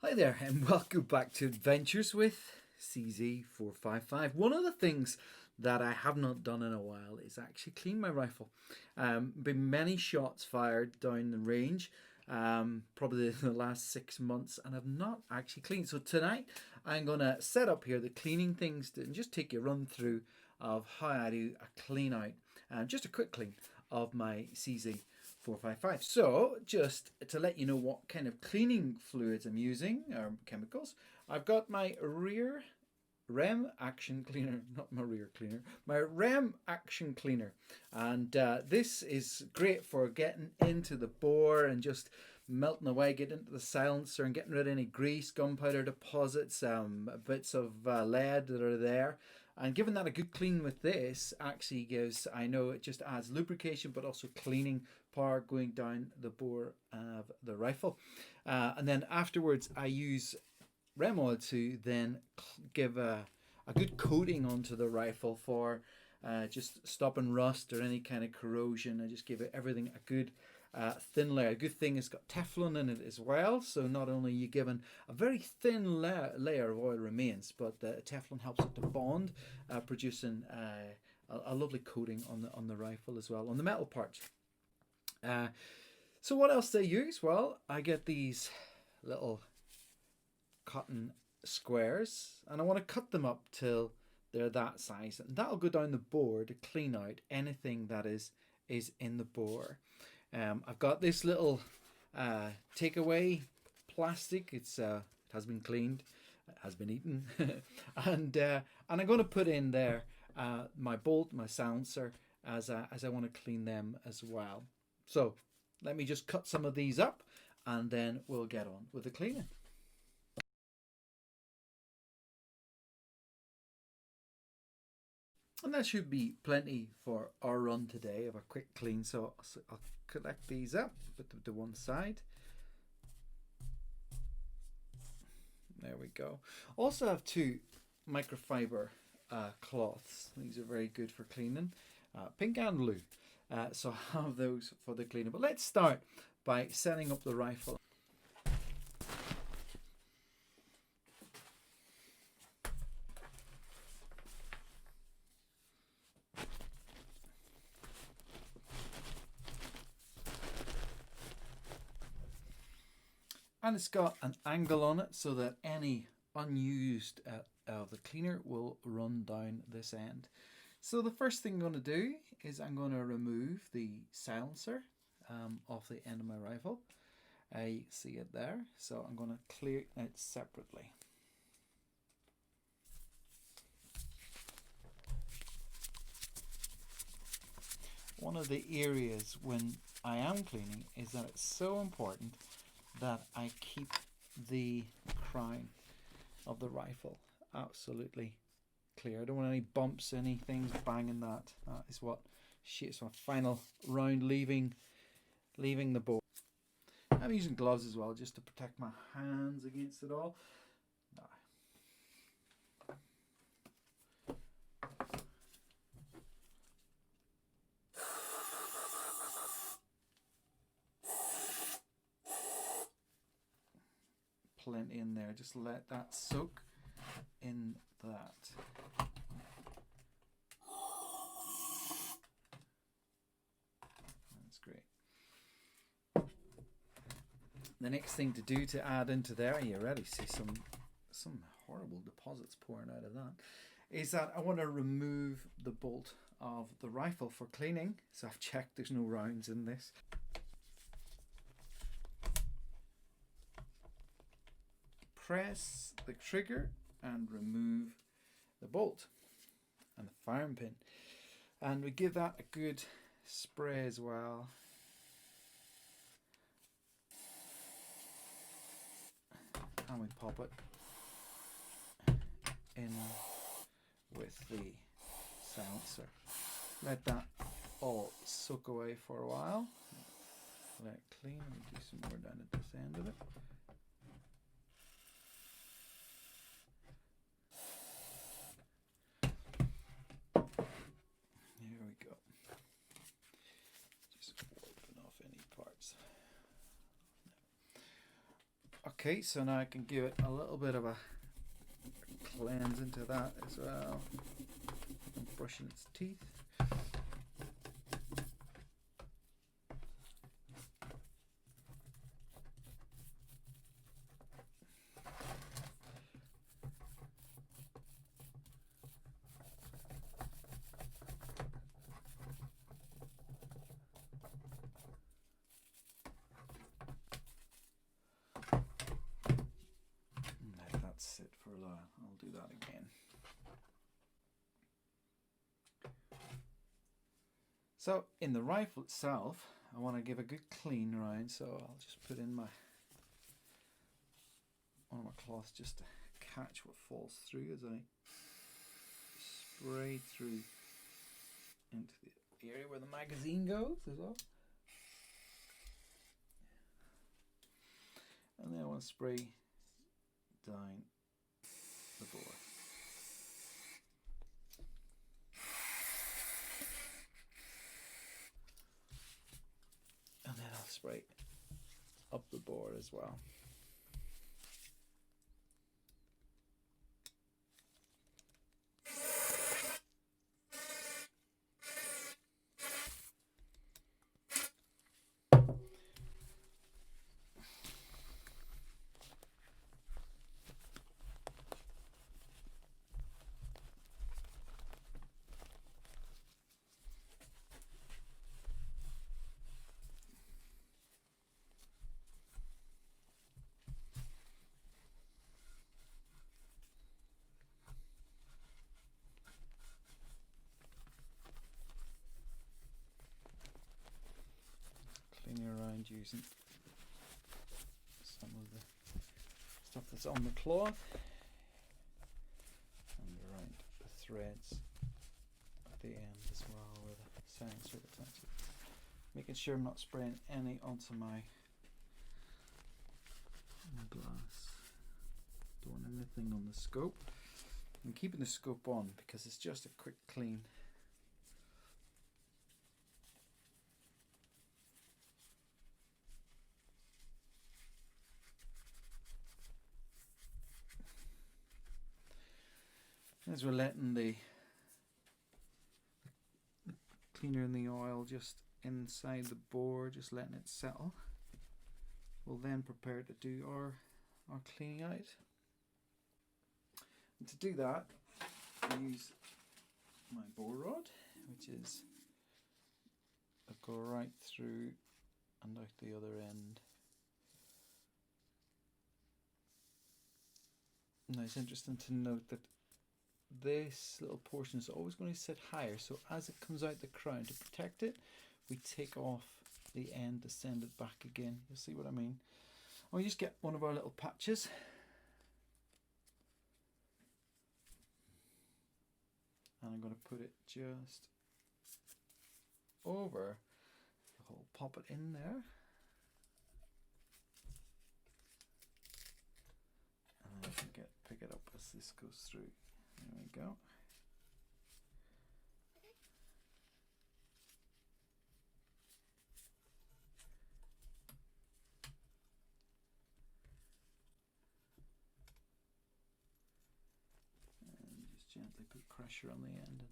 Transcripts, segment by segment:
Hi there and welcome back to Adventures with CZ455. One of the things that I have not done in a while is actually clean my rifle. Been many shots fired down the range, probably in the last 6 months, and I've not actually cleaned. So tonight I'm going to set up here the cleaning things and just take you a run through of how I do a clean out, just a quick clean of my CZ455. So just to let you know what kind of cleaning fluids I'm using, or chemicals, I've got my REM action cleaner, not my rear cleaner, my REM action cleaner, and this is great for getting into the bore and just melting away, getting into the silencer and getting rid of any grease, gunpowder deposits, bits of lead that are there. And giving that a good clean with this actually gives, I know it just adds lubrication but also cleaning power going down the bore of the rifle. And then afterwards I use REM oil to then give a good coating onto the rifle for just stopping rust or any kind of corrosion. I just give it everything a good thin layer. A good thing it's got Teflon in it as well, so not only are you given a very thin layer of oil remains, but the Teflon helps it to bond, producing a lovely coating on the rifle as well, on the metal parts. So what else do I use? Well, I get these little cotton squares and I want to cut them up till they're that size, and that'll go down the bore to clean out anything that is in the bore. I've got this little takeaway plastic. It has been cleaned, it has been eaten, and I'm going to put in there my bolt, my silencer, as I want to clean them as well. So let me just cut some of these up, and then we'll get on with the cleaning. And that should be plenty for our run today of a quick clean. So I'll collect these up, put them to one side. There we go. Also have two microfiber cloths. These are very good for cleaning, pink and blue. So I have those for the cleaning. But let's start by setting up the rifle. And it's got an angle on it so that any unused of the cleaner will run down this end. So the first thing I'm going to do is I'm going to remove the silencer off the end of my rifle. I see it there, so I'm going to clear it out separately. One of the areas when I am cleaning is that it's so important that I keep the crown of the rifle absolutely clear. I don't want any bumps, any things banging that. That is what shapes my final round leaving the bore. I'm using gloves as well just to protect my hands against it all. Plenty in there, just let that soak in that. That's great. The next thing to do to add into there, you already see some horrible deposits pouring out of that, is that I want to remove the bolt of the rifle for cleaning. So I've checked there's no rounds in this. Press the trigger and remove the bolt and the firing pin, and we give that a good spray as well. And we pop it in with the silencer. Let that all soak away for a while. Let it clean. Let me do some more down at this end of it. Okay, so now I can give it a little bit of a cleanse into that as well. I'm brushing its teeth. Let that sit for a while. I'll do that again. So in the rifle itself, I want to give a good clean round, so I'll just put in one of my cloths just to catch what falls through as I spray through into the area where the magazine goes as well. And then I want to spray down the bore. And then I'll spray up the bore as well. Cleaning around using some of the stuff that's on the cloth and around the threads at the end as well, where the sensor attaches. Making sure I'm not spraying any onto my glass. Don't want anything on the scope. I'm keeping the scope on because it's just a quick clean. As we're letting the cleaner and the oil just inside the bore, just letting it settle, we'll then prepare to do our cleaning out. And to do that, I use my bore rod, which is I go right through and out the other end. Now it's interesting to note that this little portion is always going to sit higher, so as it comes out the crown, to protect it, we take off the end to send it back again. You'll see what I mean. We just get one of our little patches and I'm going to put it just over the hole, pop it in there, and then I can pick it up as this goes through. There we go. And just gently put pressure on the end.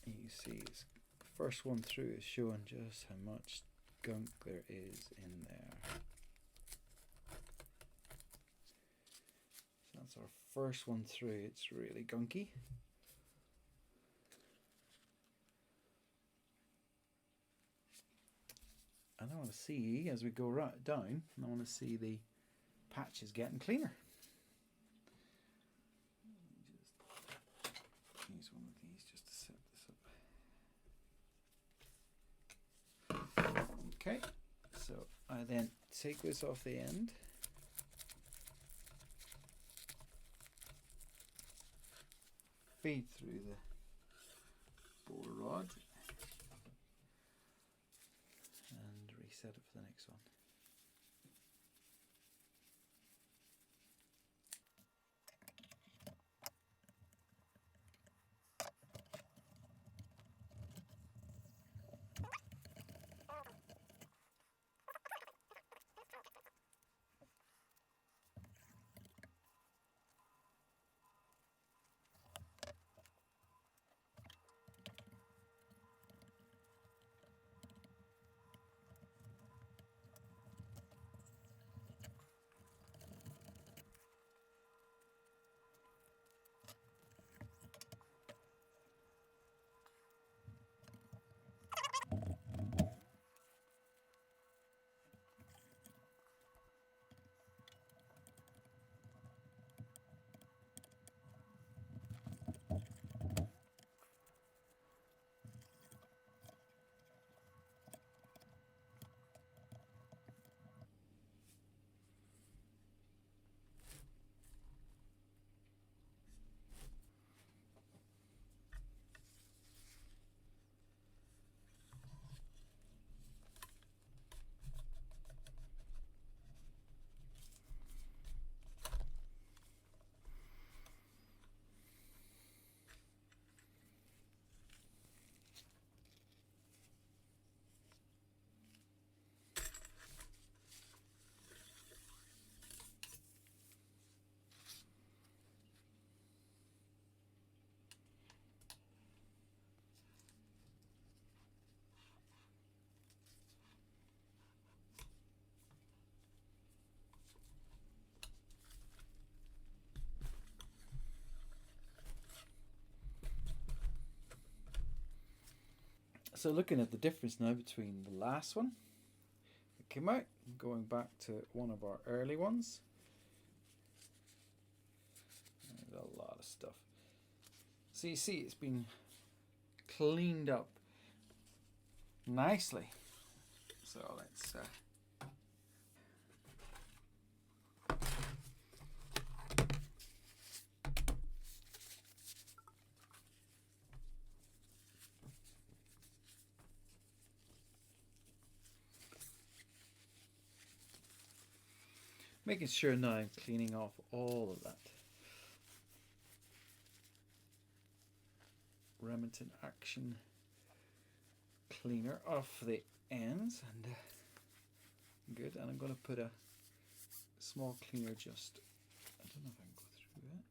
You see, it's the first one through is showing just how much gunk there is in there. So that's our first one through. It's really gunky. And I want to see, as we go right down, I want to see the patches getting cleaner. Just use one of these just to set this up. Okay, so I then take this off the end. Feed through the bore rod and reset it for the next one. So looking at the difference now between the last one that came out, going back to one of our early ones. There's a lot of stuff. So you see it's been cleaned up nicely. So let's making sure now I'm cleaning off all of that Remington Action cleaner off the ends, and good. And I'm going to put a small cleaner just, I don't know if I can go through it.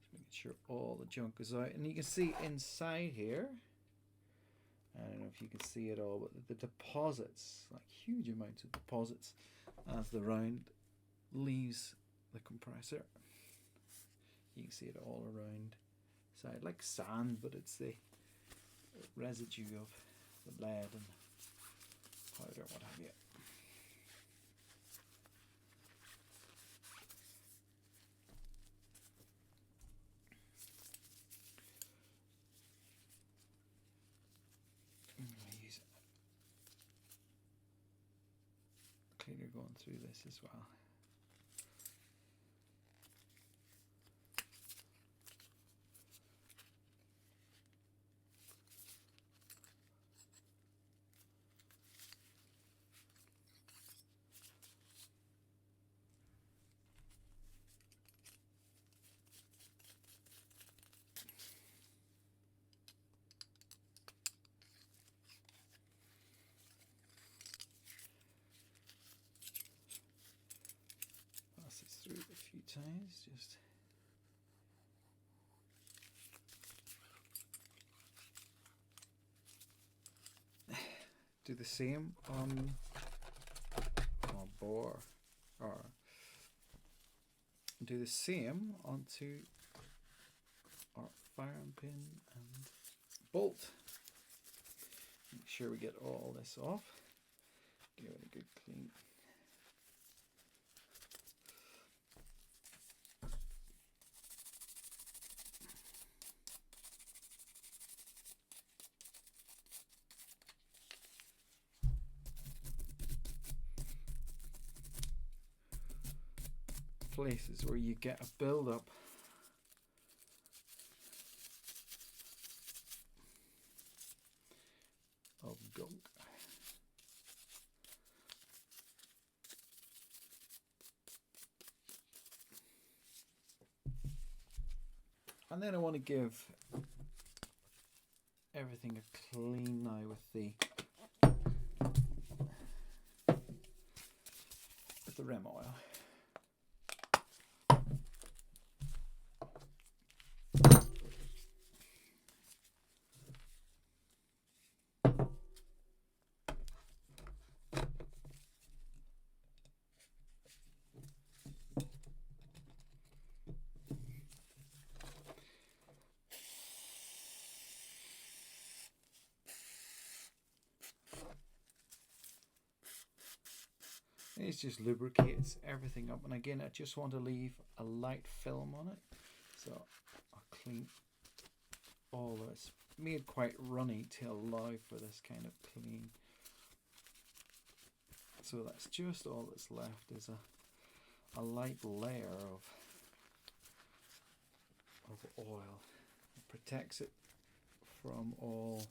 Just making sure all the junk is out, and you can see inside here, I don't know if you can see it all, but the deposits, like huge amounts of deposits, as the round leaves the compressor. You can see it all around side, like sand, but it's the residue of the lead and powder, what have you. I'm going to use a cleaner going through this as well. Through it a few times, just do the same on our bore, or do the same onto our firing pin and bolt. Make sure we get all this off, give it a good clean. Places where you get a build-up of gunk. And then I want to give everything a clean now with the rim oil. It just lubricates everything up, and again I just want to leave a light film on it, so I'll clean all this. Made quite runny to allow for this kind of clean. So that's just all that's left, is a light layer of oil. It protects it from all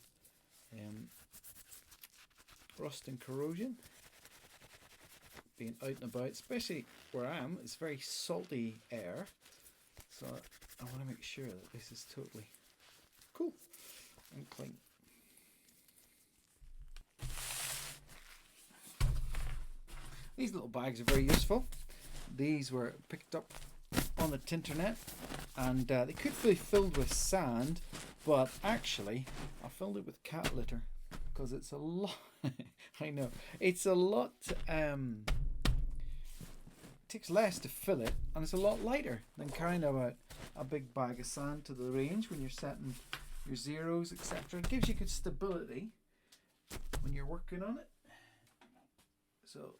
rust and corrosion. Being out and about, especially where I am, it's very salty air, so I want to make sure that this is totally cool and clean. These little bags are very useful. These were picked up on the Tinternet, and they could be filled with sand, but actually I filled it with cat litter because it's a lot I know it's a lot takes less to fill it, and it's a lot lighter than carrying about a big bag of sand to the range when you're setting your zeros, etc. It gives you good stability when you're working on it. So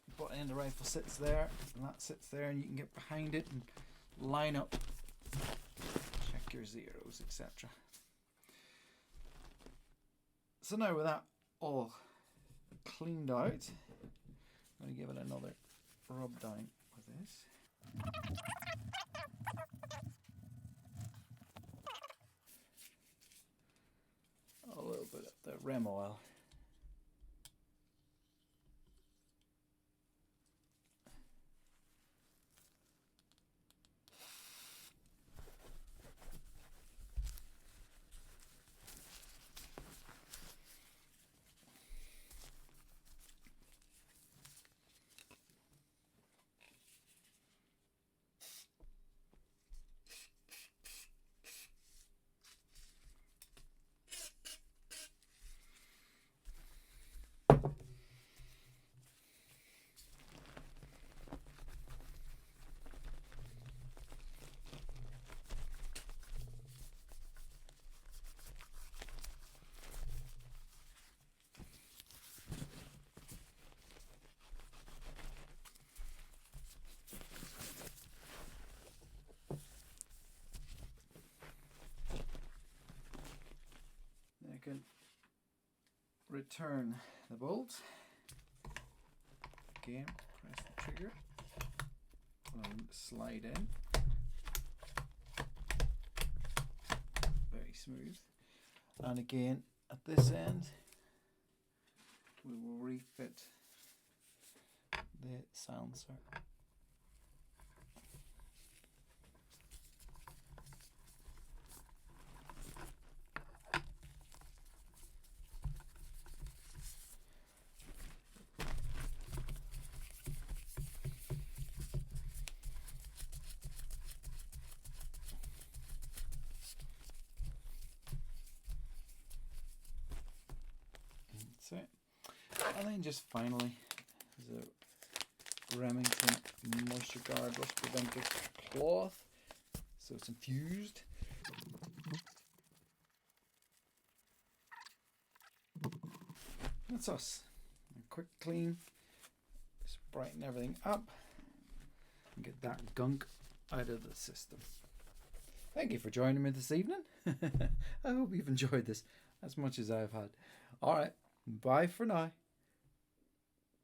the butt end of the rifle sits there, and that sits there, and you can get behind it and line up, check your zeros, etc. So now with that all cleaned out, I'm going to give it another rub down with this. A little bit of the rem oil. I can return the bolt. Again, press the trigger and slide in. Very smooth. And again, at this end, we will refit the silencer. That's it. And then just finally, there's a Remington moisture guard rust preventer cloth, so it's infused. That's us. A quick clean, just brighten everything up and get that gunk out of the system. Thank you for joining me this evening. I hope you've enjoyed this as much as I've had. Alright, bye for now.